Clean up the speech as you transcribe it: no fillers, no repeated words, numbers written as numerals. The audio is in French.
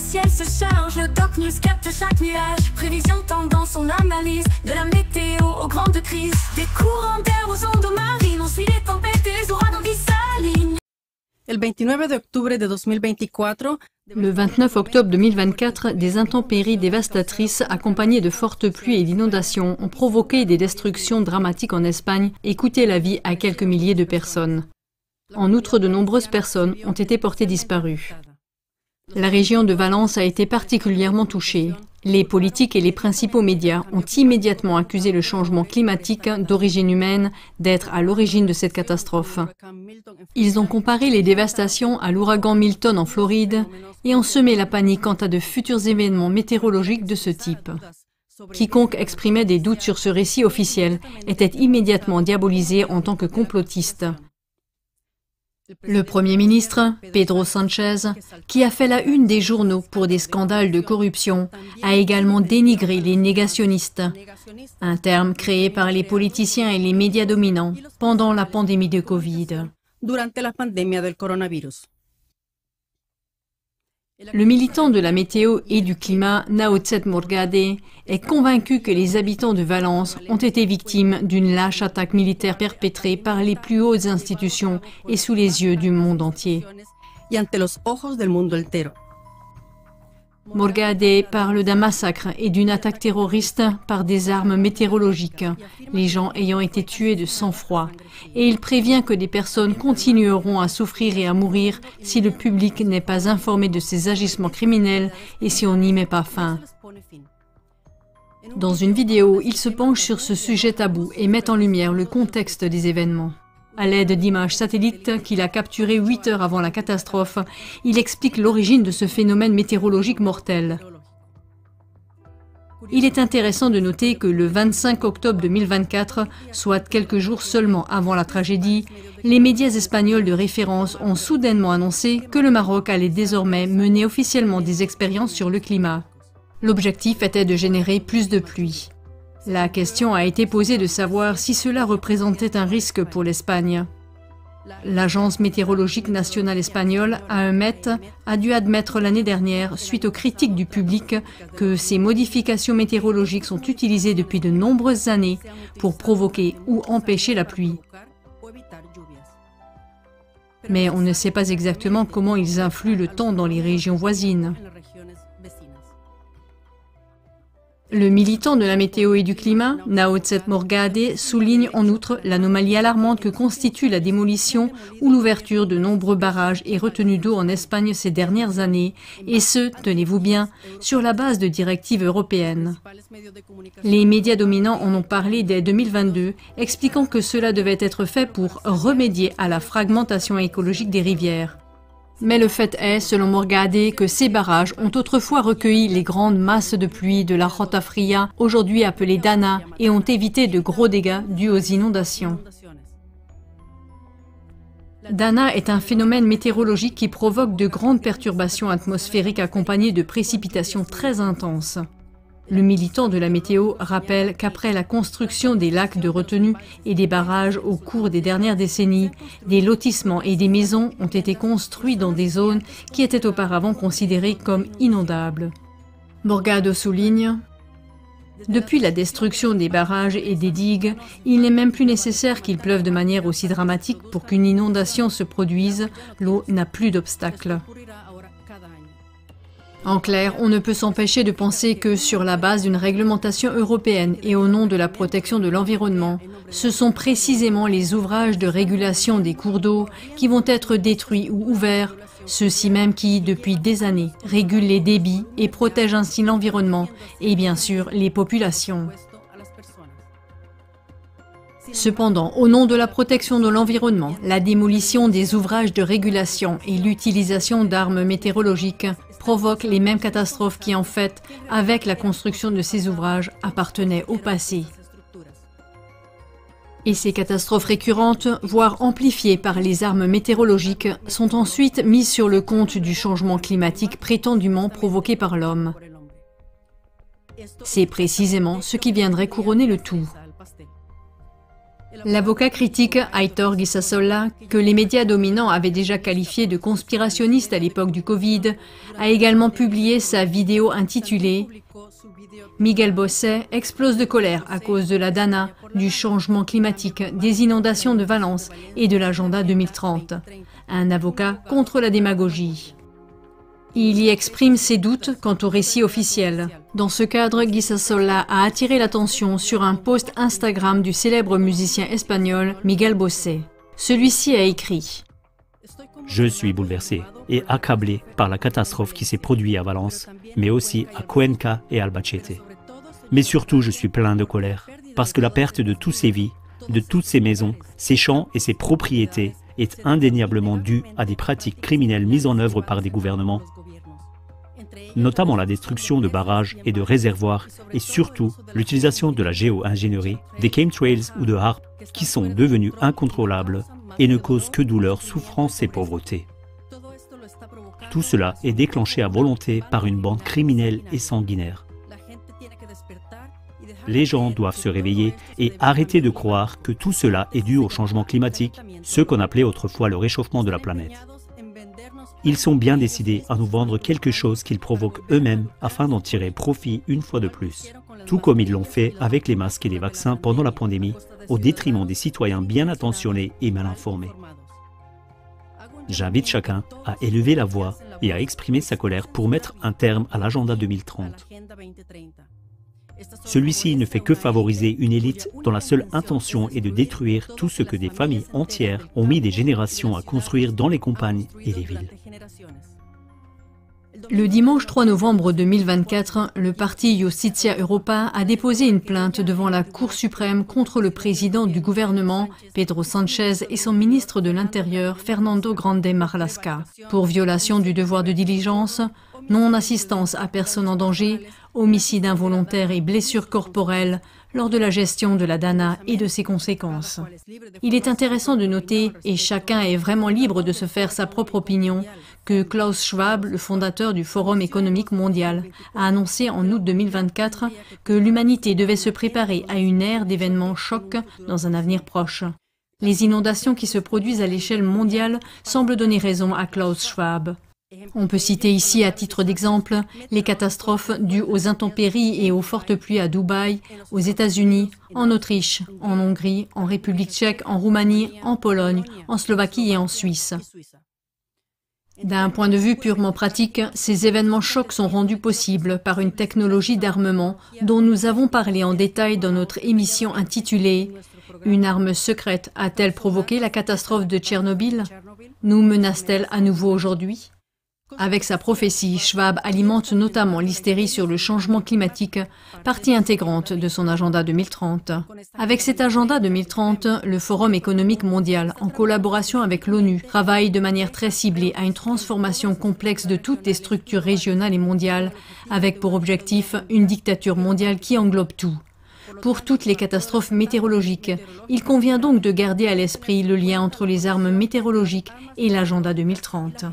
ciel se charge, le Doc News capte chaque nuage. Prévision, tendance, on analyse. De la météo aux grandes crises. Des courants d'air aux ondes marines. On suit les tempêtes et les ouragans qui s'alignent. Le 29 octobre 2024, des intempéries dévastatrices accompagnées de fortes pluies et d'inondations ont provoqué des destructions dramatiques en Espagne et coûté la vie à quelques milliers de personnes. En outre, de nombreuses personnes ont été portées disparues. La région de Valence a été particulièrement touchée. Les politiques et les principaux médias ont immédiatement accusé le changement climatique d'origine humaine d'être à l'origine de cette catastrophe. Ils ont comparé les dévastations à l'ouragan Milton en Floride et ont semé la panique quant à de futurs événements météorologiques de ce type. Quiconque exprimait des doutes sur ce récit officiel était immédiatement diabolisé en tant que complotiste. Le Premier ministre, Pedro Sánchez, qui a fait la une des journaux pour des scandales de corruption, a également dénigré les négationnistes, un terme créé par les politiciens et les médias dominants pendant la pandémie de Covid. Le militant de la météo et du climat, Naoutzet Morgade, est convaincu que les habitants de Valence ont été victimes d'une lâche attaque militaire perpétrée par les plus hautes institutions et sous les yeux du monde entier. Morgade parle d'un massacre et d'une attaque terroriste par des armes météorologiques, les gens ayant été tués de sang-froid, et il prévient que des personnes continueront à souffrir et à mourir si le public n'est pas informé de ces agissements criminels et si on n'y met pas fin. Dans une vidéo, il se penche sur ce sujet tabou et met en lumière le contexte des événements. À l'aide d'images satellites qu'il a capturées 8 heures avant la catastrophe, il explique l'origine de ce phénomène météorologique mortel. Il est intéressant de noter que le 25 octobre 2024, soit quelques jours seulement avant la tragédie, les médias espagnols de référence ont soudainement annoncé que le Maroc allait désormais mener officiellement des expériences sur le climat. L'objectif était de générer plus de pluie. La question a été posée de savoir si cela représentait un risque pour l'Espagne. L'Agence météorologique nationale espagnole, AEMET, a dû admettre l'année dernière, suite aux critiques du public, que ces modifications météorologiques sont utilisées depuis de nombreuses années pour provoquer ou empêcher la pluie. Mais on ne sait pas exactement comment ils influent le temps dans les régions voisines. Le militant de la météo et du climat, Naoutzet Morgade, souligne en outre l'anomalie alarmante que constitue la démolition ou l'ouverture de nombreux barrages et retenues d'eau en Espagne ces dernières années, et ce, tenez-vous bien, sur la base de directives européennes. Les médias dominants en ont parlé dès 2022, expliquant que cela devait être fait pour remédier à la fragmentation écologique des rivières. Mais le fait est, selon Morgade, que ces barrages ont autrefois recueilli les grandes masses de pluie de la Rota Fria, aujourd'hui appelée Dana, et ont évité de gros dégâts dus aux inondations. Dana est un phénomène météorologique qui provoque de grandes perturbations atmosphériques accompagnées de précipitations très intenses. Le militant de la météo rappelle qu'après la construction des lacs de retenue et des barrages au cours des dernières décennies, des lotissements et des maisons ont été construits dans des zones qui étaient auparavant considérées comme inondables. Morgade souligne: depuis la destruction des barrages et des digues, il n'est même plus nécessaire qu'il pleuve de manière aussi dramatique pour qu'une inondation se produise, l'eau n'a plus d'obstacle. En clair, on ne peut s'empêcher de penser que, sur la base d'une réglementation européenne et au nom de la protection de l'environnement, ce sont précisément les ouvrages de régulation des cours d'eau qui vont être détruits ou ouverts, ceux-ci même qui, depuis des années, régulent les débits et protègent ainsi l'environnement et bien sûr les populations. Cependant, au nom de la protection de l'environnement, la démolition des ouvrages de régulation et l'utilisation d'armes météorologiques provoquent les mêmes catastrophes qui, en fait, avec la construction de ces ouvrages, appartenaient au passé. Et ces catastrophes récurrentes, voire amplifiées par les armes météorologiques, sont ensuite mises sur le compte du changement climatique prétendument provoqué par l'homme. C'est précisément ce qui viendrait couronner le tout. L'avocat critique Aitor Guisasola, que les médias dominants avaient déjà qualifié de conspirationniste à l'époque du Covid, a également publié sa vidéo intitulée « Miguel Bosé explose de colère à cause de la DANA, du changement climatique, des inondations de Valence et de l'agenda 2030 ». Un avocat contre la démagogie. Il y exprime ses doutes quant au récit officiel. Dans ce cadre, Guisasola a attiré l'attention sur un post Instagram du célèbre musicien espagnol Miguel Bosé. Celui-ci a écrit « Je suis bouleversé et accablé par la catastrophe qui s'est produite à Valence, mais aussi à Cuenca et Albacete. Mais surtout, je suis plein de colère, parce que la perte de toutes ces vies, de toutes ces maisons, ces champs et ces propriétés est indéniablement due à des pratiques criminelles mises en œuvre par des gouvernements, notamment la destruction de barrages et de réservoirs et surtout l'utilisation de la géo-ingénierie, des chemtrails ou de HAARP qui sont devenus incontrôlables et ne causent que douleur, souffrance et pauvreté. Tout cela est déclenché à volonté par une bande criminelle et sanguinaire. Les gens doivent se réveiller et arrêter de croire que tout cela est dû au changement climatique, ce qu'on appelait autrefois le réchauffement de la planète. Ils sont bien décidés à nous vendre quelque chose qu'ils provoquent eux-mêmes afin d'en tirer profit une fois de plus, tout comme ils l'ont fait avec les masques et les vaccins pendant la pandémie, au détriment des citoyens bien intentionnés et mal informés. J'invite chacun à élever la voix et à exprimer sa colère pour mettre un terme à l'agenda 2030. Celui-ci ne fait que favoriser une élite dont la seule intention est de détruire tout ce que des familles entières ont mis des générations à construire dans les campagnes et les villes. Le dimanche 3 novembre 2024, le parti Justicia Europa a déposé une plainte devant la Cour suprême contre le président du gouvernement, Pedro Sánchez, et son ministre de l'Intérieur, Fernando Grande Marlaska, pour violation du devoir de diligence, non-assistance à personne en danger, homicide involontaire et blessures corporelles lors de la gestion de la DANA et de ses conséquences. Il est intéressant de noter, et chacun est vraiment libre de se faire sa propre opinion, que Klaus Schwab, le fondateur du Forum économique mondial, a annoncé en août 2024 que l'humanité devait se préparer à une ère d'événements chocs dans un avenir proche. Les inondations qui se produisent à l'échelle mondiale semblent donner raison à Klaus Schwab. On peut citer ici à titre d'exemple les catastrophes dues aux intempéries et aux fortes pluies à Dubaï, aux États-Unis, en Autriche, en Hongrie, en République tchèque, en Roumanie, en Pologne, en Slovaquie et en Suisse. D'un point de vue purement pratique, ces événements chocs sont rendus possibles par une technologie d'armement dont nous avons parlé en détail dans notre émission intitulée « Une arme secrète a-t-elle provoqué la catastrophe de Tchernobyl ? Nous menace-t-elle à nouveau aujourd'hui ?» Avec sa prophétie, Schwab alimente notamment l'hystérie sur le changement climatique, partie intégrante de son agenda 2030. Avec cet agenda 2030, le Forum économique mondial, en collaboration avec l'ONU, travaille de manière très ciblée à une transformation complexe de toutes les structures régionales et mondiales, avec pour objectif une dictature mondiale qui englobe tout. Pour toutes les catastrophes météorologiques, il convient donc de garder à l'esprit le lien entre les armes météorologiques et l'agenda 2030.